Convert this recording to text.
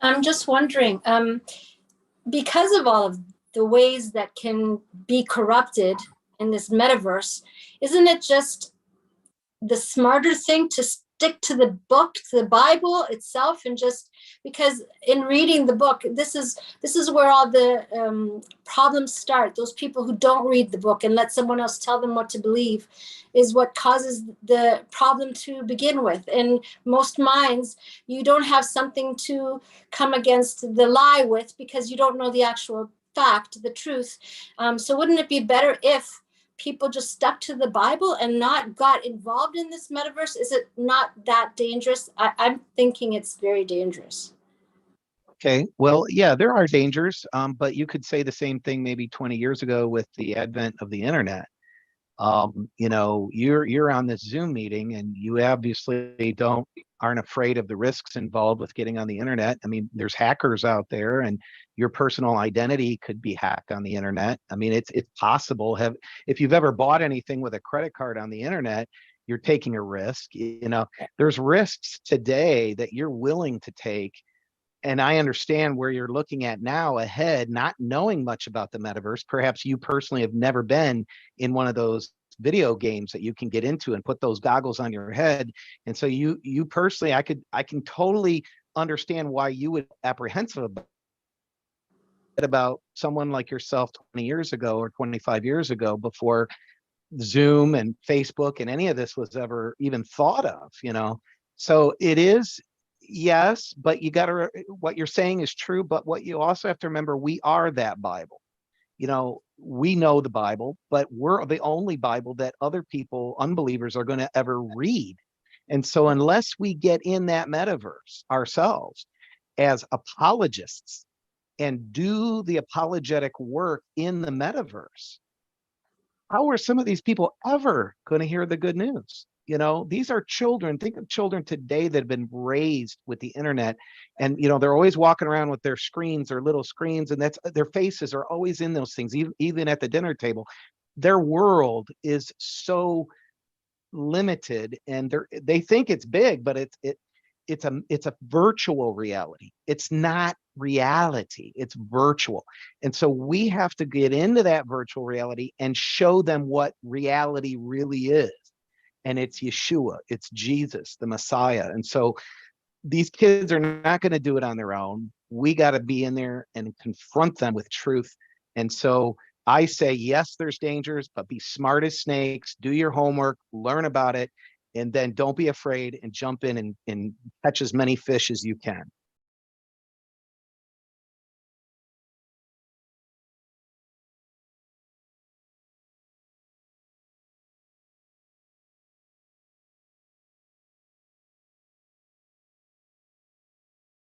I'm just wondering, because of all of the ways that can be corrupted in this metaverse, isn't it just the smarter thing to stick to the book, to the Bible itself, and just because in reading the book, this is where all the problems start. Those people who don't read the book and let someone else tell them what to believe is what causes the problem to begin with. In most minds, you don't have something to come against the lie with because you don't know the actual fact, the truth. So wouldn't it be better if people just stuck to the Bible and not got involved in this metaverse? Is it not that dangerous? I'm thinking it's very dangerous. Okay, well, yeah, there are dangers, but you could say the same thing maybe 20 years ago with the advent of the internet. You're on this Zoom meeting and you obviously aren't afraid of the risks involved with getting on the internet. I mean, there's hackers out there and your personal identity could be hacked on the internet. I mean, it's possible. If you've ever bought anything with a credit card on the internet, you're taking a risk. There's risks today that you're willing to take, and I understand where you're looking at now ahead, not knowing much about the metaverse. Perhaps you personally have never been in one of those video games that you can get into and put those goggles on your head. And so you personally, I can totally understand why you would be apprehensive about someone like yourself 20 years ago or 25 years ago, before Zoom and Facebook and any of this was ever even thought of. So it is, yes, but what you're saying is true, but what you also have to remember, we are that Bible. We know the Bible, but we're the only Bible that other people, unbelievers, are going to ever read. And so unless we get in that metaverse ourselves as apologists and do the apologetic work in the metaverse, how are some of these people ever going to hear the good news? These are children. Think of children today that have been raised with the internet, and they're always walking around with their screens or little screens, and that's their faces are always in those things, even at the dinner table. Their world is so limited, and they think it's big, but it's a virtual reality. It's not reality, it's virtual. And so we have to get into that virtual reality and show them what reality really is. And it's Yeshua, it's Jesus, the Messiah. And so these kids are not going to do it on their own. We got to be in there and confront them with truth. And so I say, yes, there's dangers, but be smart as snakes, do your homework, learn about it, and then don't be afraid and jump in and catch as many fish as you can.